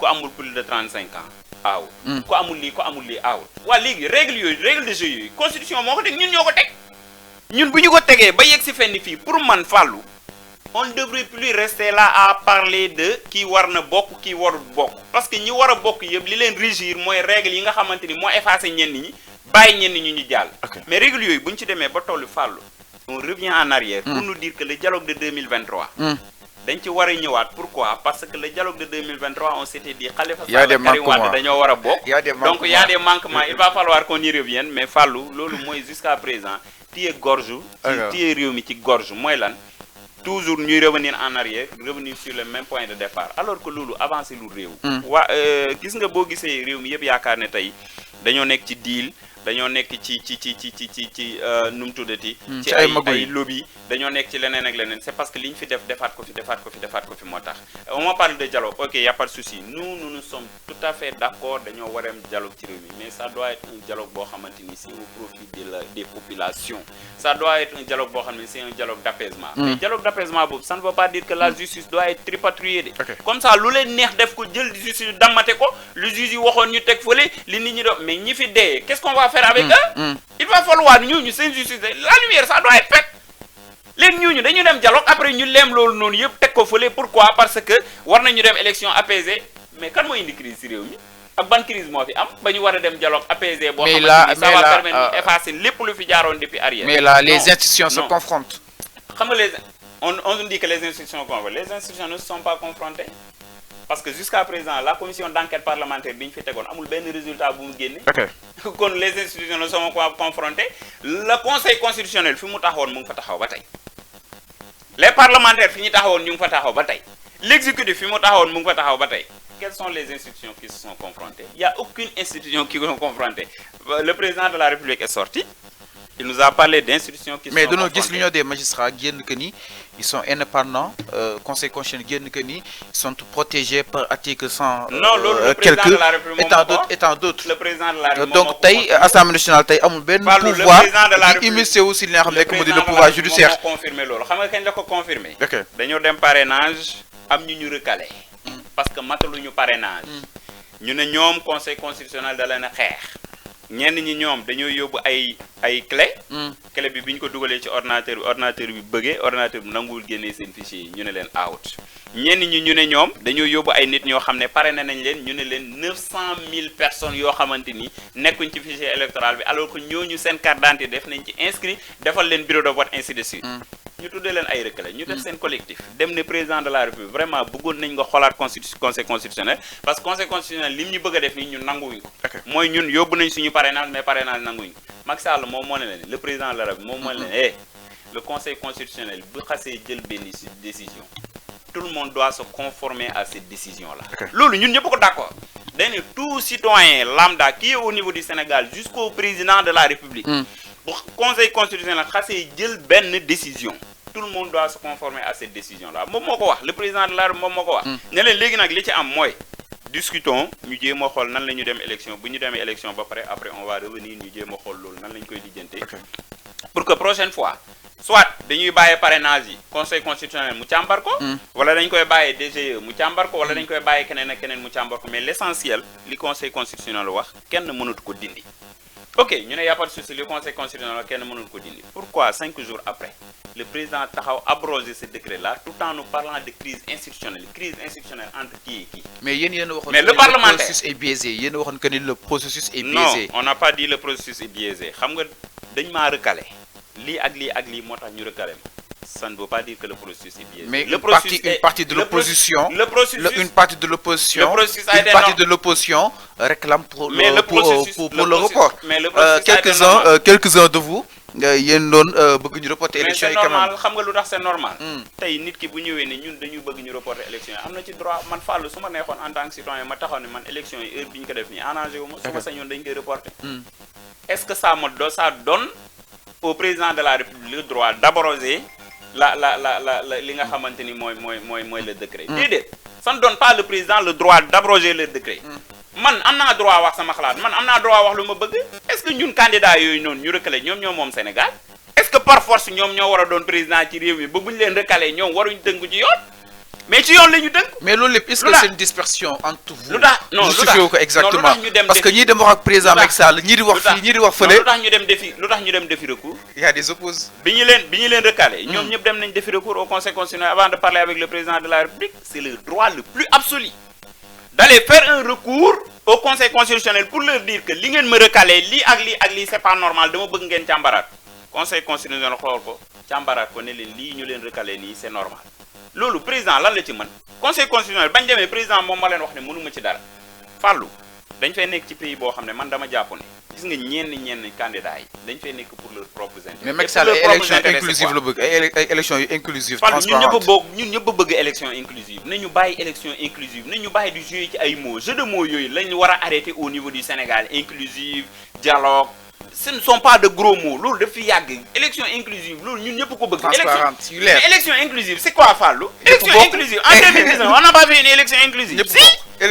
ku amul plus de 35 ans aawul ku amul lii aawul waa léegi règle de jeu yooyu constitution moo ko teg ñun ñoo ko teg ñun bu ñu ko tegee ba yegg si fenn fii pour man Fallou on ne devrait plus rester là à parler de kii war na bokk kii warul bokk parce que ñi war a bokk yëpp li leen régir mooy règle yi nga xamante ni moo effacé ñenn ñi bàyyi ñenn ñu jàll mais règle yooyu bu ñu ci demee ba tollu Fallou on revient en arrière pour nous dire que le dialogue de 2023 dañ ci war a ñëwaat pourquoi parce que le dialogue de 2023 on s'était dit Khalifa Sall Karim Wade dañoo war a bokk donc il y a des manquements il va falloir qu'on y revienne mais Fallou loolu mooy jusqu'à présent téye gorge téye réew mi ci gorge mooy lan toujours ñuy revenir en arrière revenir sur le même point de départ alors que loolu avancé lu réew waa gis nga boo gisee réew mi yëpp yaakaar ne tey dañoo nekk ci deal dañoo nekk ci nu mu tuddati ci ay lobby dañoo nekk ci leneen ak leneen c'est parce que li ñu fi defaat ko fi moo tax on parle de dialogue ok y a pas de souci nous sommes tout à fait d'accord dañoo war a am dialogue ci réew mi mais ça doit être un dialogue boo xamante ni c'est au profit des populations ça doit être un dialogue boo xam ne c'est un dialogue d'apaisement mais dialogue d'apaisement boobu ça ne veut pas dire que la justice doit être tripatouillée de comme ça lu leen neex def ko jël justice dammate ko lu juge yi waxoon ñu teg fële li nit ñi do mais ñi fi dee qu'est-ce qu'on va faire avec eux il va falloir ñu seen justice la lumière ça doit être faite léegi ñu dañu dem dialogue après ñu leem loolu noonu yëpp teg ko fële pourquoi parce que war nañu dem élection apaisée mais kan moo indi crise ci réew mi ak ban crise moo fi am ba ñu war a dem dialogue apaisé boo xamante ni ça va permettre effacer lépp lu fi jaaroon depuis arrière mais là les institutions se confrontent xam nga on dit que les institutions confrontent les institutions ne se sont pas confrontées parce que jusqu'à présent la commission d'enquête parlementaire bi ñu fi tegoon amul benn résultat bu mu génne kon les institutions ne sont pas confrontées le conseil constitutionnel fi mu taxawoon mu ngi fa taxaw ba tey les parlementaires fi ñu taxawoon ñu ngi fa taxaw ba tey l'exécutif fi mu taxawoon mu ngi fa taxaw ba tey quelles sont les institutions qui se sont confrontées il y a aucune institution qui sont confrontées le président de la République est sorti il nous a parlé d'institutions qui mais sont dañoo gis l'union des magistrats génn que ni ils sont indépendants conseil constitutionnel génn que ni ils sont protégés par article 100 non loolu le président de la République étant d'autres le président de la République donc tey assemblée nationale tey amul benn pouvoir di immiscer aussi li nga xam ne que mu di le pouvoir judiciaire confirmer loolu xam nga kañ la ko confirmer dañoo dem parrainage am ñu recalé parce que mataluñu parrainage ñu ne ñoom conseil constitutionnel da leen a xeex ñenn ñi ñoom dañoo yóbbu ay clé bi bi ñu ko dugalee ci ordinateur bi bëggee ordinateur bi nanguwul génnee seen fichier yi ñu ne leen out ñenn ñi ñu ne ñoom dañoo yóbbu ay nit ñoo xam ne parrainé nañ leen ñu ne leen 900 000 personnes yoo xamante ni nekkuñ ci fichier électoral bi alors que ñooñu seen carte d'identité def nañ ci inscrit defal leen bureau de vote ainsi de suite ñu tuddee leen ay recalés ñu def seen collectif dem ne président de la République vraiment bëggoon nañ nga xoolaat conseil constitutionnel parce que conseil constitutionnel lim ñu bëgg a def nii ñun nanguwuñ ko mooy ñun yóbbu nañ suñu parrainage mais parrainage nanguwuñ ko Macky Sall moom moo ne leen le président de la République moom moo ne leen le conseil constitutionnel bu xasee jël benn décision tout le monde doit se conformer à cette décision là loolu ñun ñëpp ko d'accord dañ ne tout citoyen lambda qui est au niveau du Sénégal jusqu'au président de la République bu conseil constitutionnel xasee jël benn décision tout le monde doit se conformer à cette décision là moom moo ko wax le président de la République moom moo ko wax ne leen léegi nag li ci am mooy discutons ñu jéem a xool nan la ñu dem élection bu ñu demee élection ba pare après on va revenir ñu jéem a xool loolu nan la ñu koy lijjante pour que prochaine fois soit dañuy bàyyee parrainage yi conseil constitutionnel mu càmbar ko wala dañ koy bàyyee DGE mu càmbar ko wala dañ koy bàyyee keneen ak keneen mu càmbar ko mais l'essentiel li conseil constitutionnel wax kenn mënatu ko dindi ok ñu ne y a pas de souci le conseil constitutionnel kenn mënul ko dindi pourquoi 5 jours après le président taxaw abroger ce décret là tout en nous parlant de crise institutionnelle entre qui et qui mais yéen waxoon mais le parlementaire processus est biaisé yéen waxoon que ni le processus est biaisé non on n'a pas dit le processus est biaisé xam nga dañ maa recalé lii ak lii moo tax ñu recalé ça ne veut pas dire que le processus est biaisé. Mais une partie de l'opposition réclame pour le report. Quelques-uns de vous yéen doon bëgg ñu reporter élection yi quand même. Mais c'est normal xam nga lu tax c'est normal. tey nit ki bu ñëwee ne ñun dañu bëgg ñu reporter élection yi am na ci droit man Fallou su ma neexoon en tant que citoyen ma taxaw ne man élection yi heure bi ñu ko def nii arrangé wu ma. su ma sañoon dañ koy reporter. Est-ce que ça donne au président de la République le droit d'abroger li nga xamante ni mooy le décret. déedéet ça ne donne pas le président le droit d'abroger le décret. man am naa droit wax sama xalaat man am naa droit wax lu ma bëgg est-ce que ñun candidat yooyu noonu ñu recalé ñoom ñoo moom Sénégal est-ce que par force ñoom ñoo war a doon président ci réew mi ba bu ñu leen recalé ñoom waruñ tënku ci yoon mais ci yoon la ñu dënk. mais loolu lépp est-ce que c'est une dispersion entre vous. lu tax non lu tax ko exactement parce que ñii dem wax ak président Macky Sall ñii di wax fii ñii di wax fële. lu tax ñu dem defi recours. il y a des opposants. bi ñu leen recalé. ñoom ñëpp dem nañ defi recours au conseil constitutionnel avant de parler avec le président de la République. C'est le droit le plus absolu d'aller faire un recours au conseil constitutionnel pour leur dire que li ngeen me recalé lii ak lii c'est pas normal dama bëgg ngeen càmbaraat conseil constitutionnel xool ko càmbaraat ko ne leen lii ñu leen recalé nii c'est normal. loolu président lan la ci mën conseil constitutionnel bañ demee président moom ma leen wax ne mënuma ci dara fàllu dañ fay nekk ci pays boo xam ne man dama jàpp ne gis nga ñenn candidats yi dañ fay nekk pour leurs propres intérêts. mais Macky Sall ay élection inclusive la bëgg ay élection yu inclusive transparente ñun ñëpp bëgg élection inclusive nañu bàyyi élection inclusive nañu bàyyi di jouer ci ay mots jeu de mots yooyu lañ war a arrêter au niveau du Sénégal inclusive dialogue ce ne sont pas de gros mots loolu daf fi yàgg élection inclusive loolu ñun ñëpp ko bëgg. transparente yu leer mais élection inclusive c'est quoi Fallou. élection inclusive en 2019 on n'a pas fait une élection inclusive. Si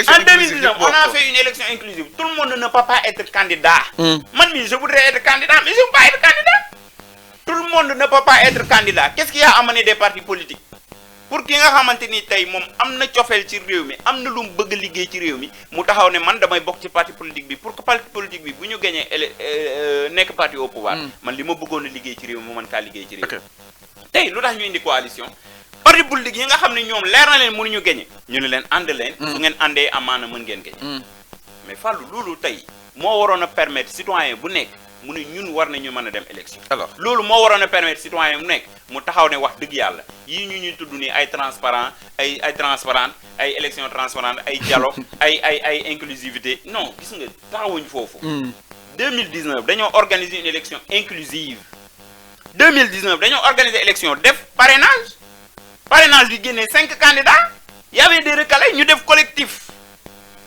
en 2019 on a fait une élection inclusive tout le monde ne peut pas être candidat. Man mii je voudrais être candidat mais je ne peux pas être candidat. Tout le monde ne peut pas être candidat qu'est-ce qui a amené des partis politiques pour ki nga xamante ni tey moom am na cofeel ci réew mi am na lu mu bëgg liggéey ci réew mi mu taxaw ne man damay bokk ci parti politique bi pour que parti politique bi bu ñu gañee nekk parti au pouvoir man li ma bëggoon a liggéey ci réew mi mu mën kaa liggéey ci réew mi tey lu tax ñu indi coalition parti politique yi nga xam ne ñoom leer na leen mënuñu gañe ñu ne leen ànd leen su ngeen àndee amaana mën ngeen gañe mais Fallou loolu tey moo waroon a permettre citoyen bu nekk mu ne ñun war nañu mën a dem élection. alors loolu moo waroon a permettre citoyen mu nekk mu taxaw ne wax dëgg yàlla yii ñu ñuy tudd nii ay transparent ay transparente ay élection transparente ay dialogue ay inclusivité non gis nga taxawuñ foofu. 2019 dañoo organiser une élection inclusive 2019 dañoo organiser élection def parrainage bi génnee 5 candidats y avait des recalés ñu def collectif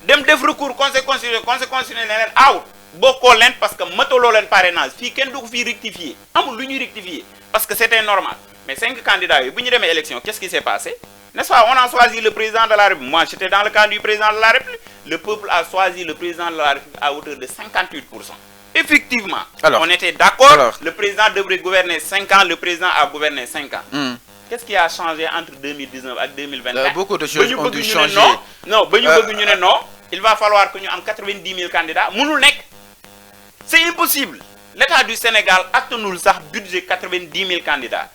dem def recours conseil constitutionnel ne leen out bokkoo leen parce que mataloo leen parrainage fii kenn du ko fii rectifier amul lu ñuy rectifier parce que c'était normal mais 5 candidats yooyu bu ñu demee élection qu'est-ce qui s'est passé n'est-ce pas on a choisi le président de la République moi j'étais dans le cadre du président de la République le peuple a choisi le président de la République à hauteur de 58%. Effectivement on était d'accord le président devrait gouverner 5 ans le président a gouverné 5 ans qu'est-ce qui a changé entre 2019 et 2024 beaucoup de choses ont dû changer non ba ñu bëgg ñu ne non il va falloir que ñu am 90 000 candidats mënul nekk c'est impossible l'État du Sénégal attanul sax budget 90 000 candidats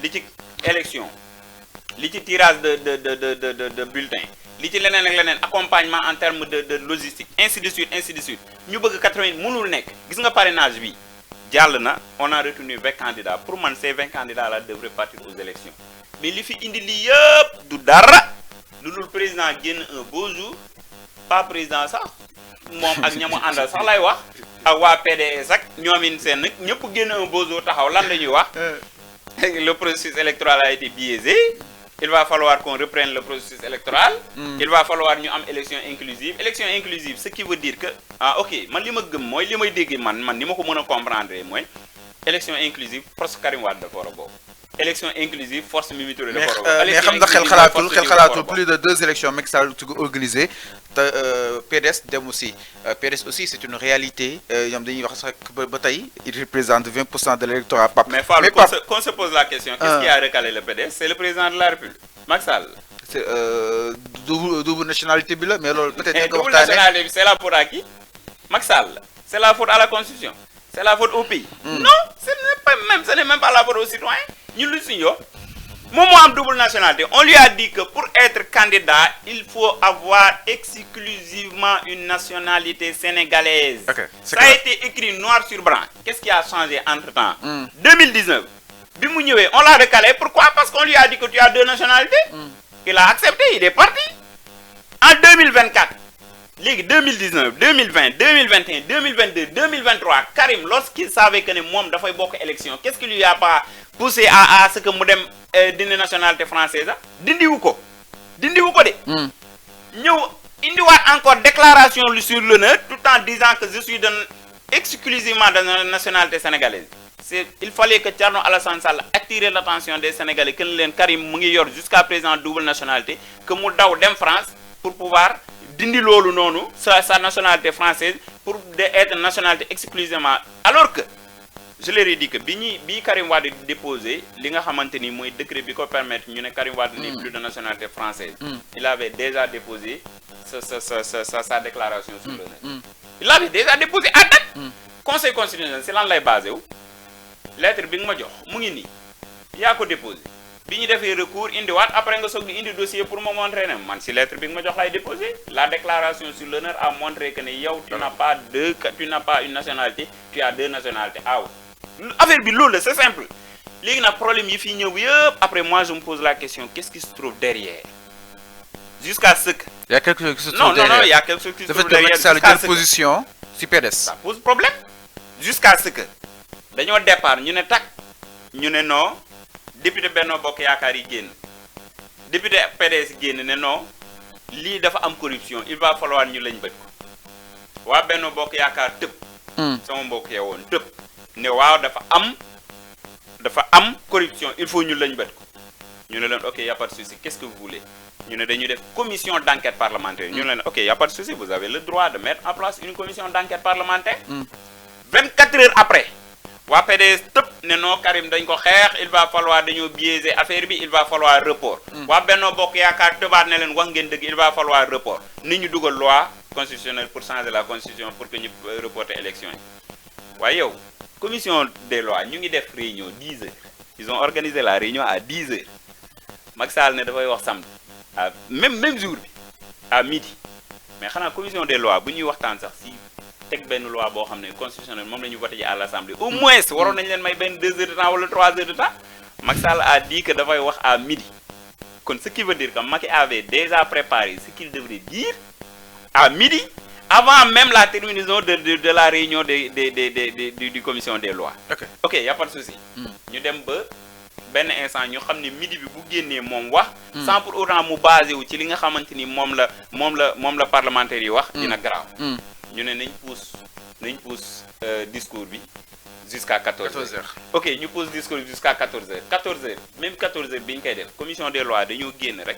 li ci élection li ci tirage de bulletins li ci leneen ak leneen accompagnement en termes de logistique ainsi de suite ñu bëgg 80 mënul nekk gis nga parrainage bi jàll na on a retenu 20 candidats pour man ces 20 candidats là devraient partir aux élections mais li fi indi lii yëpp du dara lu dul président génn un beau jour pas président sax moom ak ñamu àndal sax lay wax ak waa PDS ak ñoomin seen nag ñëpp génn un beau jour taxaw lan la ñuy wax le processus électoral a été biaisé il va falloir qu'on reprenne le processus électoral il va falloir ñu am élection inclusive ce qui veut dire que ok man li ma gëm mooy li may dégg man ni ma ko mën a comprendre mooy élection inclusive force Karim Wade dafa war a bokk élection inclusive force Mimi Touré dafa war a bokk mais xam nga xel xalaatul plus de 2 élections Macky Sall organisé te PDS dem aussi PDS aussi c'est une réalité ñoom dañuy wax sax ba tey il représente 20% de l'électorat Pape. Mais Fallou, qu'on se pose la question, qu'est-ce qui a recalé le PDS? C'est le président de la République, Macky Sall. C'est double nationalité bi la mais loolu peut-être double nationalité bi c'est la faute à qui? Macky Sall. C'est la faute à la Constitution. C'est la faute au pays. Non, ce n'est même pas la faute aux citoyens. Ñun lu suñu yoon moom moo am double nationalité on lui a dit que pour être candidat il faut avoir exclusivement une nationalité sénégalaise. Ça a été écrit noir sur blanc. Qu'est-ce qui a changé entre-temps? 2019 bi mu ñëwee on l'a recalé. Pourquoi? Parce qu'on lui a dit que tu as 2 nationalités. Il a accepté, il est parti. En 2024 léegi 2019 2020 2021 2022 2023 Karim lorsqu'il savait que ne moom dafay bokk élection qu'est-ce qui lui a pas poussé à ce que mu dem dindi nationalité française dindiwu ko de ñëw indiwaat encore déclaration sur l'honneur tout en disant que je suis exclusivement de nationalité sénégalaise. Il fallait que Thierno Alassane Sall attire l'attention des Sénégalais que leen Karim mu ngi yor jusqu'à présent double nationalité que mu daw dem France pour pouvoir dindi loolu noonu sa nationalité française pour être nationalité exclusivement alors que je leur ai dit que bi Karim Wade déposé li nga xamante ni mooy décret bi ko permettre ñu ne Karim Wade n'est plus de nationalité française. Il avait déjà déposé sa déclaration sur l'honneur. Il l'avait déjà déposé à date. Conseil constitutionnel c'est lan lay basé wu lettre bi nga ma jox mu ngi nii yaa ko déposé bi ñu defee recours indiwaat après nga soog di indi dossier pour me montrer ne man si lettre bi nga ma jox lay déposé. La déclaration sur l'honneur a montré que ne yow tu n'as pas une nationalité, tu as 2 nationalités. Affaire bi loolu la c'est simple. Léegi nag problème yi fii ñëw yëpp après moi je me pose la question qu'est-ce qui se trouve derrière jusqu'à ce que. Il y a quelque chose qui se trouve derrière. Non, il y a quelque chose qui se trouve derrière. Ça veut dire position si PDS. Ça pose problème jusqu'à ce que dañoo départ ñu ne tak ñu ne non député Benno Bokk Yaakaar yi génn député PDS génn ne non lii dafa am corruption il va falloir ñu lañ bët ko waa Benno Bokk Yaakaar tëb. sama mbokk ya woon tëb ne waaw dafa am corruption il faut ñu lañ bët ko ñu ne leen ok y a pas de souci qu'est-ce que vous voulez ñu ne dañuy def commission d'enquête parlementaire ñu ne leen ok y a pas de souci vous avez le droit de mettre en place une commission d'enquête parlementaire. 24 heures après waa PDS tëb ne non Karim dañ ko xeex il va falloir dañoo biaiser affaire bi il va falloir report. waa Benno Bokk Yaakaar tëbaat ne leen wax ngeen dëgg il va falloir report nit ñu dugal loi constitutionnelle pour changer la constitution pour que ñu reporter élection yi waaye yow commission des lois ñu ngi def réunion 10 heures ils ont organisé la réunion à 10 heures Macky Sall ne dafay wax samedi à même jour bi à midi mais xanaa commission des lois bu ñuy waxtaan sax si teg benn loi boo xam ne constitutionnel moom la ñu voté ji à l'Assemblée au moins waroon nañ leen may benn 2 heures de temps wala 3 heures de temps Macky Sall a dit que dafay wax à midi kon ce qui veut dire que Macky avait déjà préparé ce qu'il devrait dire à midi avant même la terminaison de la réunion du commission des lois. Ok y a pas de souci. ñu dem ba benn instant ñu xam ne midi bi bu génnee moom wax. sans pour autant mu basé wu ci li nga xamante ni moom la parlementaire yi wax. dina grave. ñu ne nañ pousse discours bi jusqu'à 14 heures. Ok ñu pousse discours bi jusqu'à 14 heures. 14 heures même 14 heures bi ñu koy def commission des lois dañoo génn rek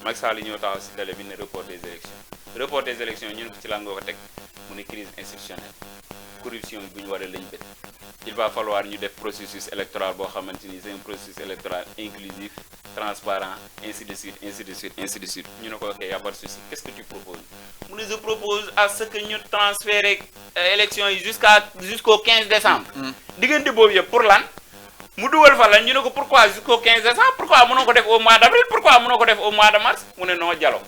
Macky Sall ñëw taxaw si télé bi ne report des élections ñu ne ko ci lan nga ko teg mu ne crise institutionnelle corruption bu ñu war a lañ bët il va falloir ñu def processus électoral boo xamante ni c'est un processus électoral inclusif transparent ainsi de suite ñu ne ko ok y a pas de souci qu'est-ce que tu proposes mu ne je propose à ce que ñu transférer élections yi jusqu'au 15 décembre diggante boobu yëpp pour lan mu dugal fa lan ñu ne ko pourquoi jusqu'au 15 décembre pourquoi mënoo ko def au mois d'avril pourquoi mënoo ko def au mois de mars mu ne non dialogue